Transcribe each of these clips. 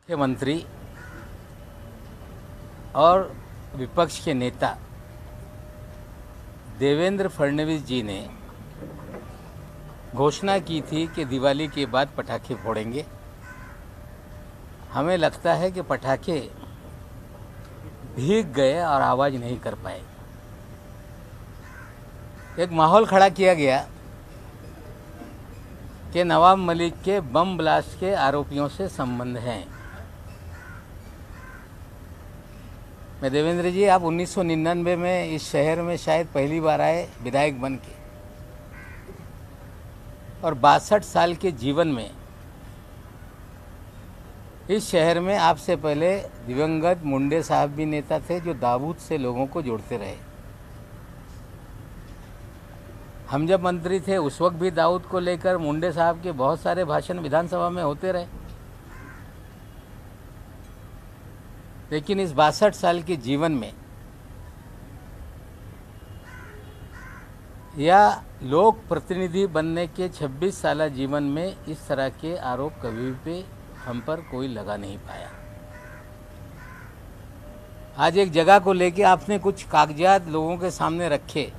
मुख्यमंत्री और विपक्ष के नेता देवेंद्र फडणवीस जी ने घोषणा की थी कि दिवाली के बाद पटाखे फोड़ेंगे। हमें लगता है कि पटाखे भीग गए और आवाज़ नहीं कर पाए। एक माहौल खड़ा किया गया कि नवाब मलिक के बम ब्लास्ट के आरोपियों से संबंध हैं। मैं देवेंद्र जी, आप 1999 में इस शहर में शायद पहली बार आए विधायक बन के, और 62 साल के जीवन में इस शहर में आपसे पहले दिवंगत मुंडे साहब भी नेता थे जो दाऊद से लोगों को जोड़ते रहे। हम जब मंत्री थे उस वक्त भी दाऊद को लेकर मुंडे साहब के बहुत सारे भाषण विधानसभा में होते रहे। लेकिन इस 62 साल के जीवन में या लोक प्रतिनिधि बनने के 26 साल जीवन में इस तरह के आरोप कभी भी हम पर कोई लगा नहीं पाया। आज एक जगह को लेके आपने कुछ कागजात लोगों के सामने रखे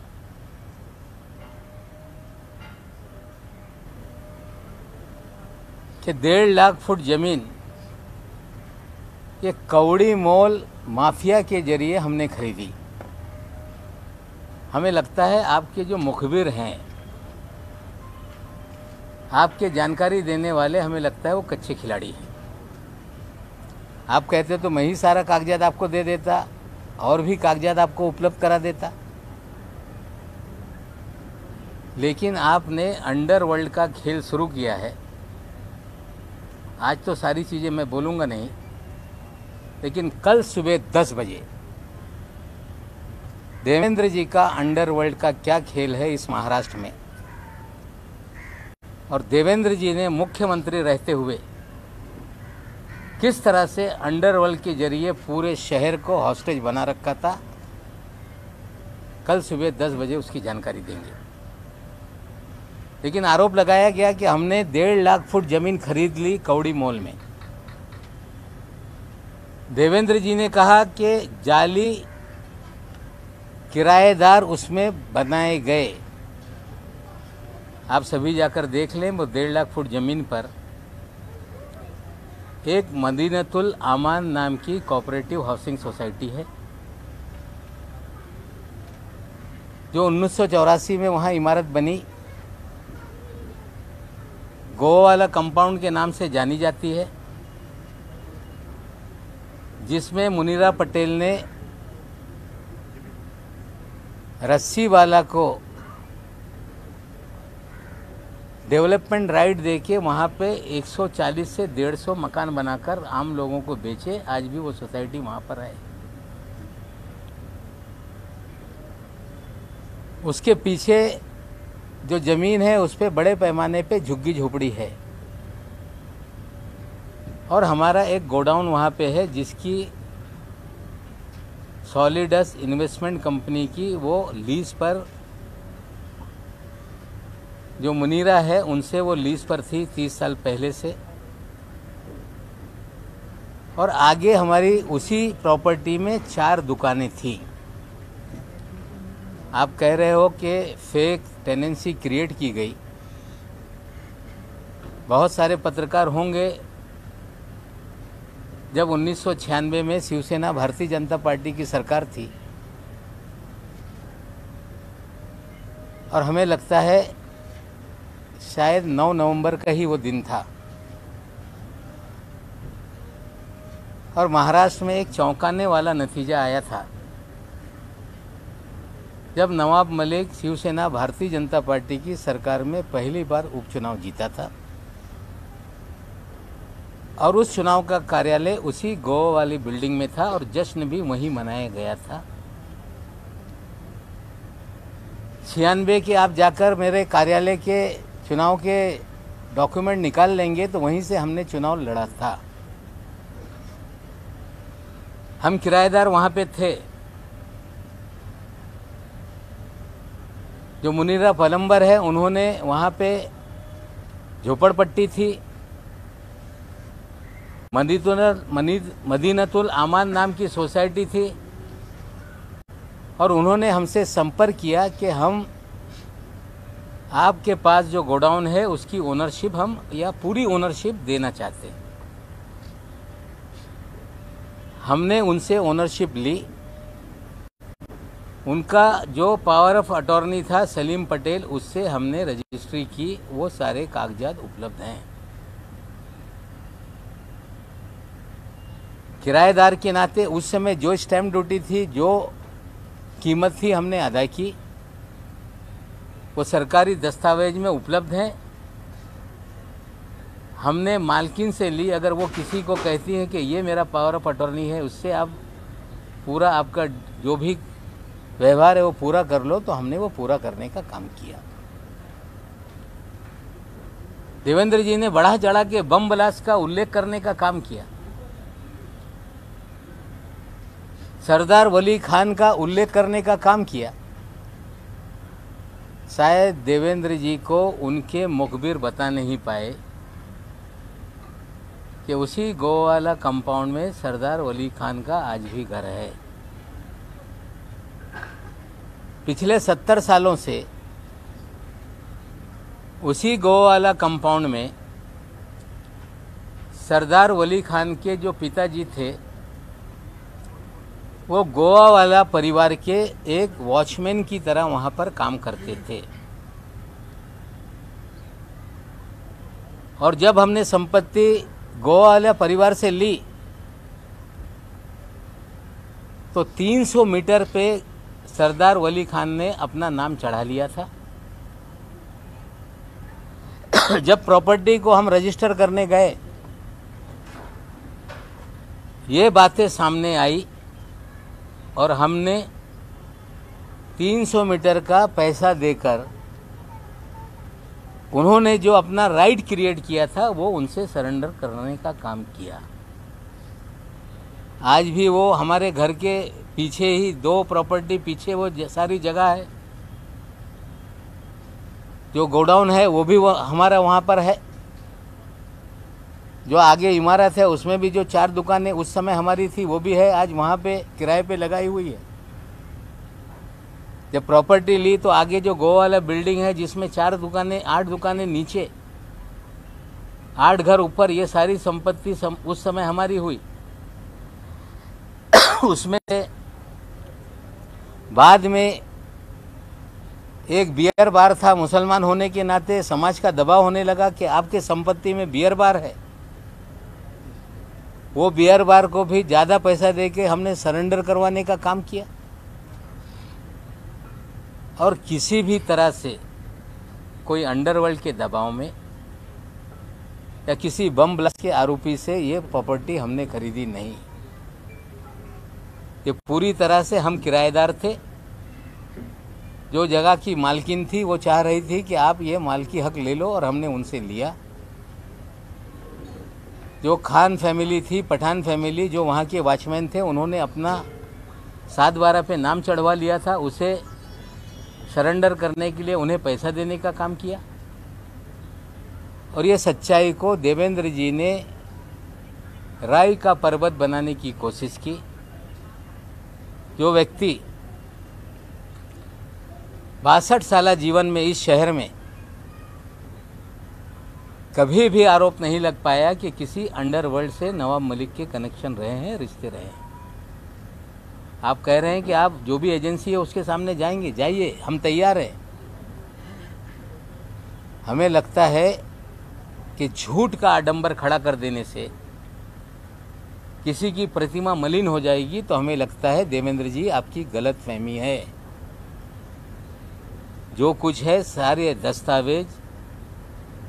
कि 1.5 लाख फुट जमीन ये कौड़ी मोल माफिया के जरिए हमने खरीदी। हमें लगता है आपके जो मुखबिर हैं, आपके जानकारी देने वाले, हमें लगता है वो कच्चे खिलाड़ी हैं। आप कहते तो मैं ही सारा कागजात आपको दे देता और भी कागजात आपको उपलब्ध करा देता, लेकिन आपने अंडरवर्ल्ड का खेल शुरू किया है। आज तो सारी चीज़ें मैं बोलूँगा नहीं, लेकिन कल सुबह 10 बजे देवेंद्र जी का अंडरवर्ल्ड का क्या खेल है इस महाराष्ट्र में, और देवेंद्र जी ने मुख्यमंत्री रहते हुए किस तरह से अंडरवर्ल्ड के जरिए पूरे शहर को हॉस्टेज बना रखा था, कल सुबह 10 बजे उसकी जानकारी देंगे। लेकिन आरोप लगाया गया कि हमने 1.5 लाख फुट जमीन खरीद ली कौड़ी मोल में। देवेंद्र जी ने कहा कि जाली किराएदार उसमें बनाए गए। आप सभी जाकर देख लें, वो 1.5 लाख फुट ज़मीन पर एक मदीनतुल आमान नाम की कोऑपरेटिव हाउसिंग सोसाइटी है जो 1984 में वहाँ इमारत बनी, गोवा वाला कंपाउंड के नाम से जानी जाती है, जिसमें मुनीरा पटेल ने रस्सी वाला को डेवलपमेंट राइट देके वहाँ पे 140 से 150 मकान बनाकर आम लोगों को बेचे। आज भी वो सोसाइटी वहाँ पर है। उसके पीछे जो ज़मीन है उस पे बड़े पैमाने पे झुग्गी झोपड़ी है, और हमारा एक गोडाउन वहाँ पे है जिसकी सॉलिडस इन्वेस्टमेंट कंपनी की वो लीज पर, जो मुनीरा है उनसे वो लीज पर थी 30 साल पहले से, और आगे हमारी उसी प्रॉपर्टी में 4 दुकानें थी। आप कह रहे हो कि फेक टेनेंसी क्रिएट की गई। बहुत सारे पत्रकार होंगे, जब 1996 में शिवसेना भारतीय जनता पार्टी की सरकार थी, और हमें लगता है शायद 9 नवंबर का ही वो दिन था, और महाराष्ट्र में एक चौंकाने वाला नतीजा आया था जब नवाब मलिक शिवसेना भारतीय जनता पार्टी की सरकार में पहली बार उपचुनाव जीता था, और उस चुनाव का कार्यालय उसी गोवा वाली बिल्डिंग में था और जश्न भी वहीं मनाया गया था। 96 के आप जाकर मेरे कार्यालय के चुनाव के डॉक्यूमेंट निकाल लेंगे तो वहीं से हमने चुनाव लड़ा था। हम किराएदार वहाँ पे थे। जो मुनीरा पलम्बर है उन्होंने वहाँ पे झोपड़पट्टी थी, मदीनतुल आमान नाम की सोसाइटी थी और उन्होंने हमसे संपर्क किया कि हम आपके पास जो गोडाउन है उसकी ओनरशिप हम या पूरी ओनरशिप देना चाहते हैं। हमने उनसे ओनरशिप ली। उनका जो पावर ऑफ अटॉर्नी था सलीम पटेल, उससे हमने रजिस्ट्री की। वो सारे कागजात उपलब्ध हैं। किराएदार के नाते उस समय जो स्टैम्प ड्यूटी थी, जो कीमत थी, हमने अदा की। वो सरकारी दस्तावेज में उपलब्ध हैं। हमने मालकिन से ली। अगर वो किसी को कहती हैं कि ये मेरा पावर ऑफ अटॉर्नी है, उससे आप पूरा आपका जो भी व्यवहार है वो पूरा कर लो, तो हमने वो पूरा करने का काम किया। देवेंद्र जी ने बढ़ा चढ़ा के बम ब्लास्ट का उल्लेख करने का काम किया। सरदार वली खान का उल्लेख करने का काम किया। शायद देवेंद्र जी को उनके मुखबिर बता नहीं पाए कि उसी गोवाला कंपाउंड में सरदार वली खान का आज भी घर है। पिछले 70 सालों से उसी गोवाला कंपाउंड में सरदार वली खान के जो पिताजी थे, वो गोवा वाला परिवार के एक वॉचमैन की तरह वहाँ पर काम करते थे। और जब हमने संपत्ति गोवा वाला परिवार से ली तो 300 मीटर पे सरदार वली खान ने अपना नाम चढ़ा लिया था। जब प्रॉपर्टी को हम रजिस्टर करने गए, ये बातें सामने आई और हमने 300 मीटर का पैसा देकर उन्होंने जो अपना राइट क्रिएट किया था वो उनसे सरेंडर करने का काम किया। आज भी वो हमारे घर के पीछे ही 2 प्रॉपर्टी पीछे वो सारी जगह है। जो गोडाउन है वो भी हमारा वहाँ पर है। जो आगे इमारत है उसमें भी जो 4 दुकानें उस समय हमारी थी वो भी है, आज वहाँ पे किराए पे लगाई हुई है। जब प्रॉपर्टी ली तो आगे जो गोवा वाला बिल्डिंग है जिसमें 4 दुकानें, 8 दुकानें नीचे, 8 घर ऊपर, ये सारी संपत्ति उस समय हमारी हुई। उसमें बाद में एक बियर बार था। मुसलमान होने के नाते समाज का दबाव होने लगा कि आपके संपत्ति में बियर बार है। वो बियर बार को भी ज़्यादा पैसा देके हमने सरेंडर करवाने का काम किया। और किसी भी तरह से कोई अंडरवर्ल्ड के दबाव में या किसी बम ब्लास्ट के आरोपी से ये प्रॉपर्टी हमने खरीदी नहीं। ये पूरी तरह से हम किराएदार थे। जो जगह की मालकिन थी वो चाह रही थी कि आप ये मालकी हक ले लो, और हमने उनसे लिया। जो खान फैमिली थी, पठान फैमिली, जो वहाँ के वॉचमैन थे, उन्होंने अपना 7/12 पे नाम चढ़वा लिया था। उसे सरेंडर करने के लिए उन्हें पैसा देने का काम किया। और ये सच्चाई को देवेंद्र जी ने राई का पर्वत बनाने की कोशिश की। जो व्यक्ति 62 साल जीवन में इस शहर में कभी भी आरोप नहीं लग पाया कि किसी अंडरवर्ल्ड से नवाब मलिक के कनेक्शन रहे हैं, रिश्ते रहे हैं। आप कह रहे हैं कि आप जो भी एजेंसी है उसके सामने जाएंगे, जाइए, हम तैयार हैं। हमें लगता है कि झूठ का आडंबर खड़ा कर देने से किसी की प्रतिमा मलिन हो जाएगी। तो हमें लगता है देवेंद्र जी आपकी गलतफहमी है। जो कुछ है सारे दस्तावेज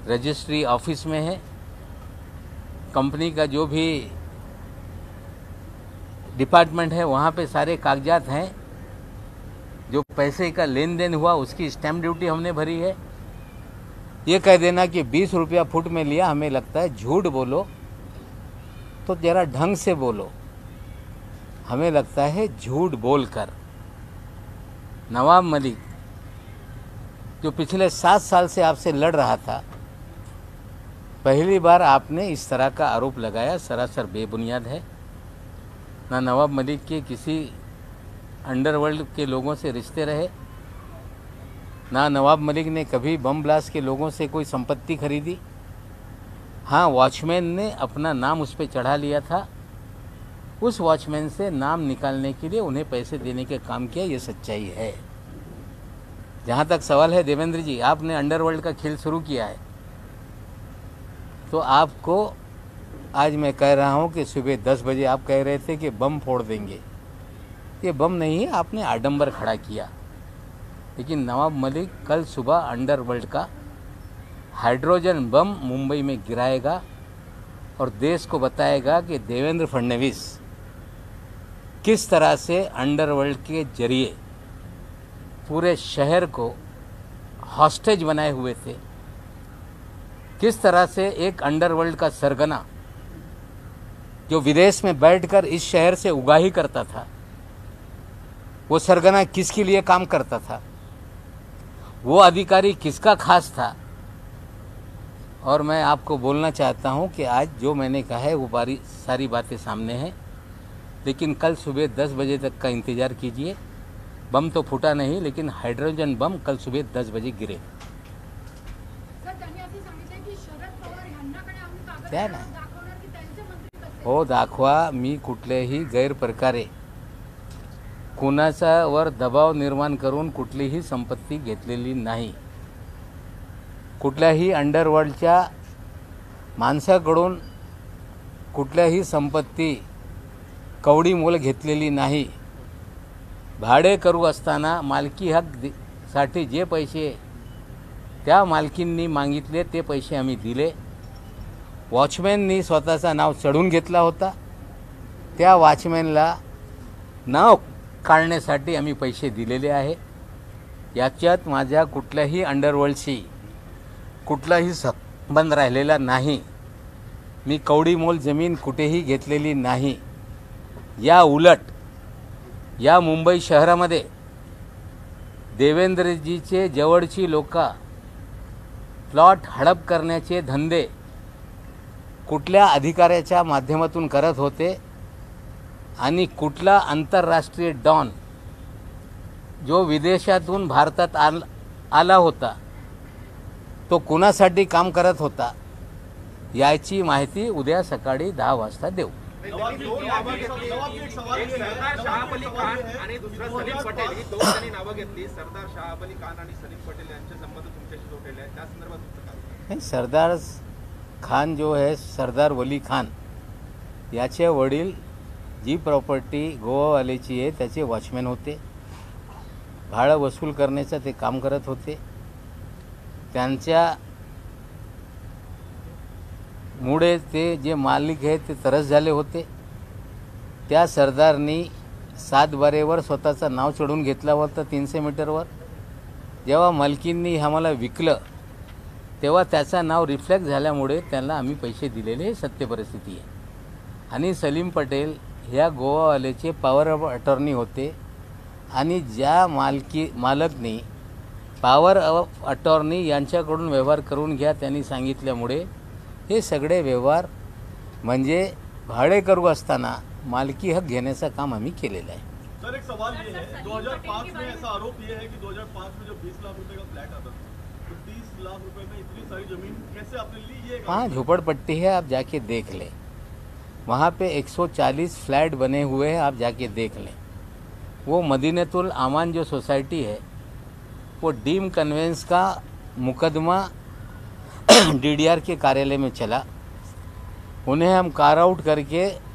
रजिस्ट्री ऑफिस में है। कंपनी का जो भी डिपार्टमेंट है वहाँ पे सारे कागजात हैं। जो पैसे का लेन देन हुआ उसकी स्टैम्प ड्यूटी हमने भरी है। ये कह देना कि 20 रुपया फुट में लिया, हमें लगता है झूठ बोलो तो जरा ढंग से बोलो। हमें लगता है झूठ बोलकर नवाब मलिक, जो पिछले 7 साल से आपसे लड़ रहा था, पहली बार आपने इस तरह का आरोप लगाया, सरासर बेबुनियाद है। ना नवाब मलिक के किसी अंडरवर्ल्ड के लोगों से रिश्ते रहे, ना नवाब मलिक ने कभी बम ब्लास्ट के लोगों से कोई संपत्ति खरीदी। हाँ, वॉचमैन ने अपना नाम उस पर चढ़ा लिया था, उस वॉचमैन से नाम निकालने के लिए उन्हें पैसे देने के काम किया, ये सच्चाई है। जहाँ तक सवाल है देवेंद्र जी, आपने अंडरवर्ल्ड का खेल शुरू किया है, तो आपको आज मैं कह रहा हूँ कि सुबह 10 बजे आप कह रहे थे कि बम फोड़ देंगे। ये बम नहीं है, आपने आडंबर खड़ा किया। लेकिन नवाब मलिक कल सुबह अंडरवर्ल्ड का हाइड्रोजन बम मुंबई में गिराएगा और देश को बताएगा कि देवेंद्र फडणवीस किस तरह से अंडरवर्ल्ड के जरिए पूरे शहर को हॉस्टेज बनाए हुए थे, किस तरह से एक अंडरवर्ल्ड का सरगना जो विदेश में बैठकर इस शहर से उगाही करता था, वो सरगना किसके लिए काम करता था, वो अधिकारी किसका खास था। और मैं आपको बोलना चाहता हूं कि आज जो मैंने कहा है वो सारी बातें सामने हैं, लेकिन कल सुबह 10 बजे तक का इंतज़ार कीजिए। बम तो फूटा नहीं, लेकिन हाइड्रोजन बम कल सुबह 10 बजे गिरे। त्या ना हो दाखवा, मी कुठल्याही गैरप्रकारे कुणाचा वर दबाव निर्माण करून कुठलीही संपत्ती घेतलेली नाही, कुठल्याही अंडरवर्ल्डच्या माणसाकडून कुठल्याही संपत्ती कवडी मोल घेतलेली नाही। भाडे करू असताना मालकी हक साठी जे पैसे त्या मालकींनी मागितले ते पैसे आम्ही दिले। वॉचमॅननी स्वतःचा नाव चढून घेतला होता, त्या वॉचमॅनला नाव काढण्यासाठी आम्ही पैसे दिलेले आहे। याच्यात माझ्या कुठल्याही अंडरवर्ल्डशी कुठलाही संबंध राहिलेला नाही। मी कवडी मोल जमीन कुठेही घेतलेली नाही। या उलट या मुंबई शहरामध्ये देवेंद्रजीचे जवळची लोक प्लॉट हडप करण्याचे धंदे कुठल्या अधिकाऱ्याच्या माध्यमातून करत होते आणि कुठला आंतरराष्ट्रीय डॉन जो विदेशातून भारतात आला होता तो कुणासाठी काम करत होता, याची माहिती उद्या सकाळी 10 वाजता देऊ। सरदार शाह अली खान आणि दुसरा सलीम पटेल ही दोन जणी नावं घेतली। सरदार शाह अली खान आणि सलीम पटेल यांचे संबंध तुमच्याशी जोडलेले आहेत, त्या संदर्भात तुमचं काय? नहीं, सरदार खान जो है सरदार वली खान याचे वडील जी प्रॉपर्टी गोवावाल्याची आहे त्याचे वॉचमॅन होते, भाडं वसूल करण्याचं ते काम करत होते। त्यांच्या मुळे ते जे मालिक आहे ते तरस झाले होते। त्या सरदारनी 7 बारेवर स्वतःचं नाव चढून घेतला होता 300 मीटरवर। जेव्हा मालकींनी आम्हाला विकलं तेव्हा त्याचं नाव रिफ्लेक्ट झाल्यामुळे त्यांना आम्ही पैसे दिलेले, हे सत्य परिस्थिती आहे। आणि सलीम पटेल ह्या गोवावाल्याचे पॉवर ऑफ अटॉर्नी होते आणि ज्या मालकनी पॉवर ऑफ अटॉर्नी यांच्याकडून व्यवहार करून घ्या त्यांनी सांगितल्यामुळे हे सगळे व्यवहार म्हणजे भाडे करू असताना मालकी हक घेण्याचं काम आम्ही केलेलं आहे। सर, एक सवाल ये है, 2005 में ऐसा आरोप ये है कि 2005 में जो 20 लाख रुपए का फ्लैट आता तो 30 लाख रुपए में इतनी सारी जमीन कैसे आपने ली? ये वहाँ झोपड़पट्टी है, आप जाके देख लें। वहाँ पे 140 फ्लैट बने हुए हैं, आप जाके देख लें। वो मदीनतुल आमान जो सोसाइटी है वो डीम कन्वेंस का मुकदमा डीडीआर के कार्यालय में चला। उन्हें हम कार आउट करके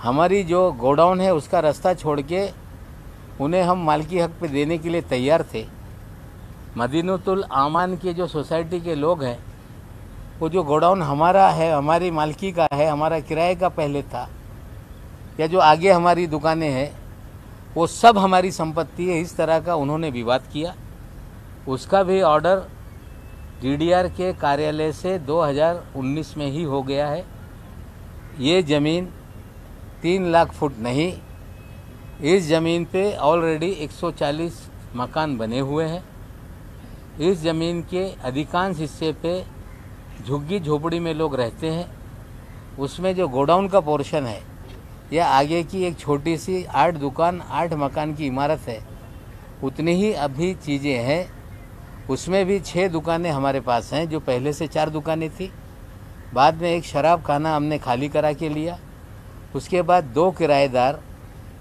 हमारी जो गोडाउन है उसका रास्ता छोड़ के उन्हें हम मालकी हक पे देने के लिए तैयार थे। मदीनतुल आमान के जो सोसाइटी के लोग हैं, वो जो गोडाउन हमारा है, हमारी मालकी का है, हमारा किराए का पहले था, या जो आगे हमारी दुकानें हैं वो सब हमारी संपत्ति है, इस तरह का उन्होंने विवाद किया। उसका भी ऑर्डर डीडीआर के कार्यालय से 2019 में ही हो गया है। ये ज़मीन 3 लाख फुट नहीं, इस ज़मीन पे ऑलरेडी 140 मकान बने हुए हैं। इस ज़मीन के अधिकांश हिस्से पे झुग्गी झोपड़ी में लोग रहते हैं, उसमें जो गोडाउन का पोर्शन है या आगे की एक छोटी सी 8 दुकान 8 मकान की इमारत है, उतनी ही अभी चीज़ें हैं। उसमें भी 6 दुकानें हमारे पास हैं, जो पहले से 4 दुकानें थी। बाद में एक शराब खाना हमने खाली करा के लिया। उसके बाद 2 किराएदार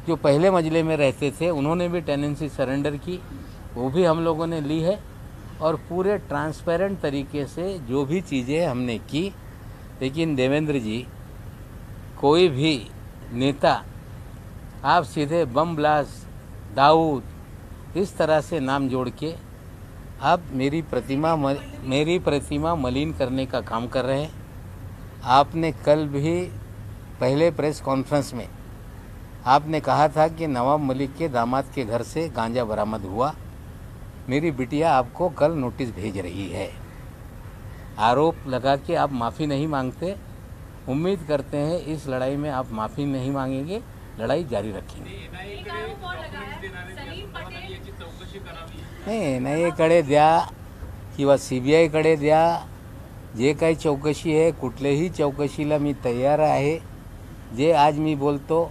जो पहले मंजिले में रहते थे, उन्होंने भी टेनेंसी सरेंडर की, वो भी हम लोगों ने ली है। और पूरे ट्रांसपेरेंट तरीके से जो भी चीज़ें हमने की। लेकिन देवेंद्र जी, कोई भी नेता आप सीधे बम ब्लास्ट, दाऊद इस तरह से नाम जोड़ के आप मेरी प्रतिमा मलिन करने का काम कर रहे हैं। आपने कल भी पहले प्रेस कॉन्फ्रेंस में आपने कहा था कि नवाब मलिक के दामाद के घर से गांजा बरामद हुआ। मेरी बिटिया आपको कल नोटिस भेज रही है। आरोप लगा के आप माफ़ी नहीं मांगते। उम्मीद करते हैं इस लड़ाई में आप माफ़ी नहीं मांगेंगे, लड़ाई जारी रखेंगे। नाही NIA-कडे द्या किंवा CBI-कडे द्या, जे काही चौकशी आहे कुठल्याही चौकशीला मी तयार आहे। जे आज मी बोलतो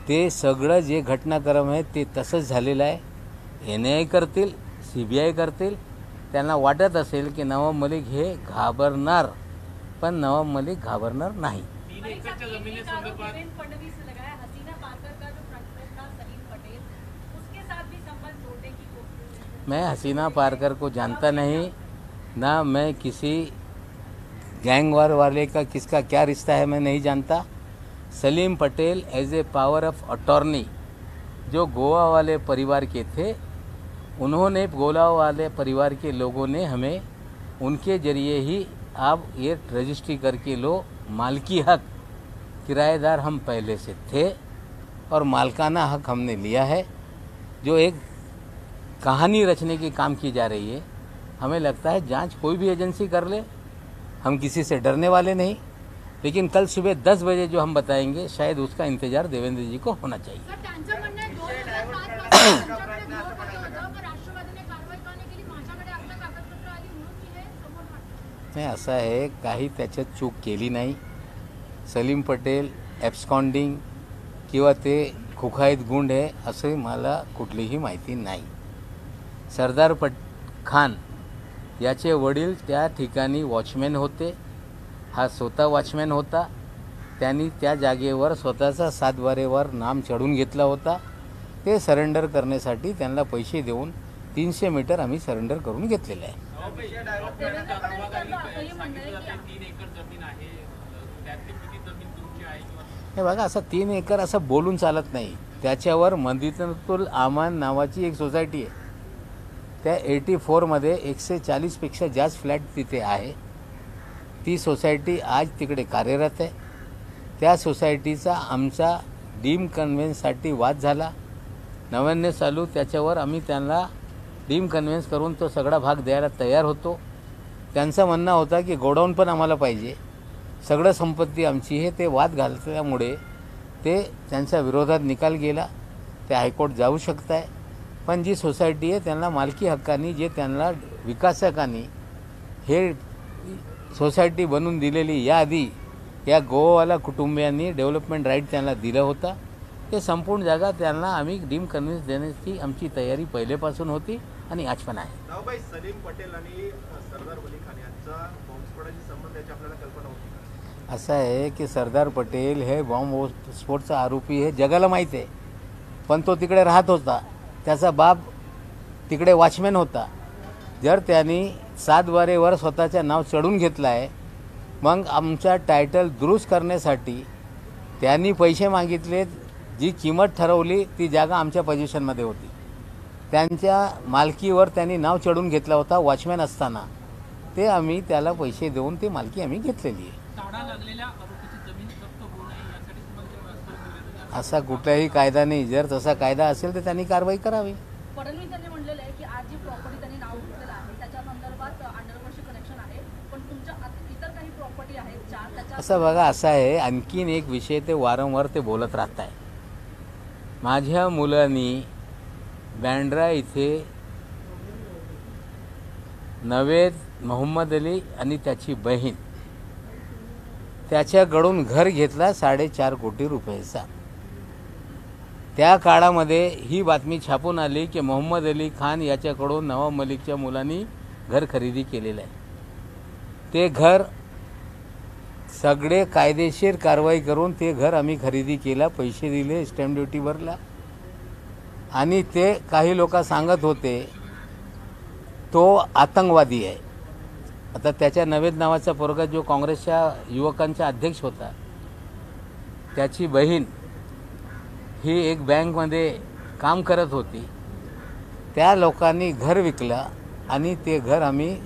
ते सगळं जे घटनाक्रम आहे ते तसंच झालेलं आहे। NIA करतील, CBI करतील। त्यांना वाटत असेल की नवाब मलिक हे घाबरणार, पण नवाब मलिक घाबरणार नाही। मैं हसीना पारकर को जानता नहीं, ना मैं किसी गैंग वार वाले का किसका क्या रिश्ता है मैं नहीं जानता। Salim Patel as a power of attorney जो गोवा वाले परिवार के थे, उन्होंने गोवा वाले परिवार के लोगों ने हमें उनके ज़रिए ही आप ये रजिस्ट्री करके लो। मालकी हक किराएदार हम पहले से थे और मालकाना हक हमने लिया है। जो एक कहानी रचने की काम की जा रही है, हमें लगता है जांच कोई भी एजेंसी कर ले, हम किसी से डरने वाले नहीं। लेकिन कल सुबह 10 बजे जो हम बताएंगे, शायद उसका इंतजार देवेंद्र जी को होना चाहिए। नाही, असं आहे, काही त्याच्यात चूक केली नाही। सलीम पटेल ॲब्स्कॉन्डिंग किंवा ते खुखाईत गुंड आहे असे मला कुठलीही माहिती नाही। सरदार खान याचे वडील त्या ठिकाणी वॉचमॅन होते, हा स्वतः वॉचमॅन होता। त्यांनी त्या जागेवर स्वतःचा 7 बारेवर नाम चढून घेतला होता। ते सरेंडर करण्यासाठी त्यांना पैसे देऊन 300 मीटर आम्ही सरेंडर करून घेतलेले आहे। हे बघा, असं 3 एकर असं बोलून चालत नाही। त्याच्यावर मदीनतुल आमान नावाची एक सोसायटी आहे, त्या 84 मध्ये 140 पेक्षा जास्त फ्लॅट तिथे आहे। ती सोसायटी आज तिकडे कार्यरत आहे। त्या सोसायटीचा आमचा डीम कन्व्हेन्ससाठी वाद झाला। 99 साली त्याच्यावर आम्ही त्यांना डीम कन्व्हेन्स करून तो सगळा भाग द्यायला तयार होतो। त्यांचं म्हणणं होता की गोडाऊन पण आम्हाला पाहिजे, सगळं संपत्ती आमची आहे। ते वाद घालल्यामुळे ते त्यांच्या विरोधात निकाल गेला। ते हायकोर्ट जाऊ शकत आहे। पण जी सोसायटी आहे त्यांना मालकी हक्कानी, जे त्यांना विकासकांनी हे सोसायटी बनवून दिलेली याआधी या गोवावाला कुटुंबियांनी डेव्हलपमेंट राईट त्यांना दिला होता। ते संपूर्ण जागा त्यांना आम्ही डीम कन्व्हेन्स देण्याची आमची तयारी पहिलेपासून होती आणि आज पण आहे। नावबाई, सलीम पटेल आणि सरदार वली खान यांचा बॉम्बस्फोटाशी संबंध याची आपल्याला कल्पना होती का? असं आहे की सरदार पटेल हे बॉम्बस्फोटचा आरोपी हे जगाला माहीत आहे, पण तो तिकडे राहत होता। त्याचा बाप तिकडे वॉचमॅन होता। जर त्यांनी 7 बारेवर स्वतःचं नाव चढून घेतलं आहे, मग आमचा टायटल दुरुस्त करण्यासाठी त्यांनी पैसे मागितले। जी किंमत ठरवली ती जागा आमच्या पोझिशनमध्ये होती। त्यांच्या मालकीवर त्यांनी नाव चढून घेतला होता वॉचमॅन असताना। ते आम्ही त्याला पैसे देऊन ती मालकी आम्ही घेतलेली आहे। असा कुठलाही कायदा नाही। जर तसा कायदा असेल तर त्यांनी कारवाई करावी। फडणवीस यांनी म्हणलेलं आहे की आज जी प्रॉपर्टी त्यांनी नाव घेतलेलं आहे त्याच्या संदर्भात अंडरवर्ल्डशी कनेक्शन आहे, पण तुमच्या इतर काही प्रॉपर्टी आहेत 4 त्याच्या असं बघा, असं आहे, आणखीन एक विषय ते वारंवार ते बोलत राहत आहे। माझ्या मुलांनी बँड्रा इथे नवेद मोहम्मद अली आणि त्याची बहीण त्याच्याकडून घर घेतला 4.5 कोटी रुपयाचा. त्या काळामध्ये ही बातमी छापून आली की मोहम्मद अली खान याच्याकडून नवाब मलिकच्या मुलांनी घर खरेदी केलेलं आहे. ते घर सगळे कायदेशीर कारवाई करून ते घर आम्ही खरेदी केला, पैसे दिले, स्टॅम्प ड्युटी भरला. आणि ते काही लोक सांगत होते तो आतंकवादी आहे. आता त्याच्या नवेद नावाचा पोरगा जो काँग्रेसच्या युवकांचा अध्यक्ष होता, त्याची बहीण ही एक बँकमध्ये काम करत होती. त्या लोकांनी घर विकलं आणि ते घर आम्ही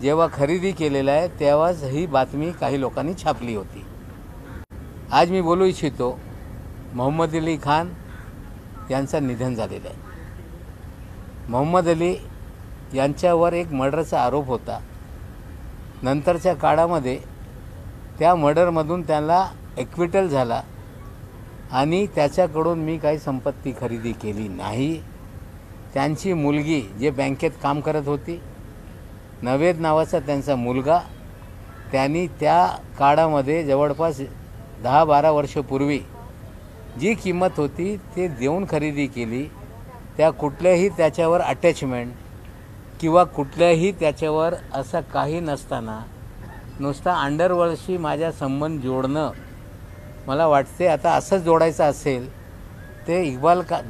जेव्हा खरेदी केलेलं आहे तेव्हाच ही बातमी काही लोकांनी छापली होती. आज मी बोलू इच्छितो, मोहम्मद अली खान यांचं निधन झालेलं आहे. मोहम्मद अली यांच्यावर एक मर्डरचा आरोप होता. नंतरच्या काळामध्ये त्या मर्डरमधून त्याला ॲक्विटल झाला आणि त्याच्याकडून मी काही संपत्ती खरेदी केली नाही. त्यांची मुलगी जे बँकेत काम करत होती, नवेद नावाचा त्यांचा मुलगा, त्यांनी त्या काळामध्ये जवळपास 10-12 वर्षापूर्वी जी किंमत होती ते देऊन खरेदी केली. त्या कुठल्याही त्याच्यावर अटॅचमेंट किंवा कुठल्याही त्याच्यावर असं काही नसताना नुसता अंडरवर्ल्डशी माझा संबंध जोडणं मला वाटते. आता असंच जोडायचं असेल ते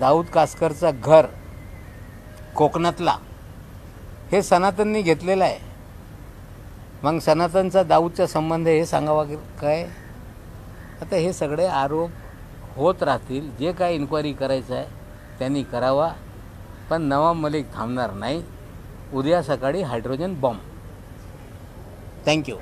दाऊद कासकरचं घर कोकणातला हे सनातननी घेतलेलं आहे. मग सनातनचा दाऊदचा संबंध हे सांगावा काय? आता हे सगळे आरोप होत राहतील. जे काय इन्क्वायरी करायचं आहे त्यांनी करावा, पण नवाब मलिक थांबणार नाही. उद्या सकाळी हायड्रोजन बॉम्ब. थँक्यू.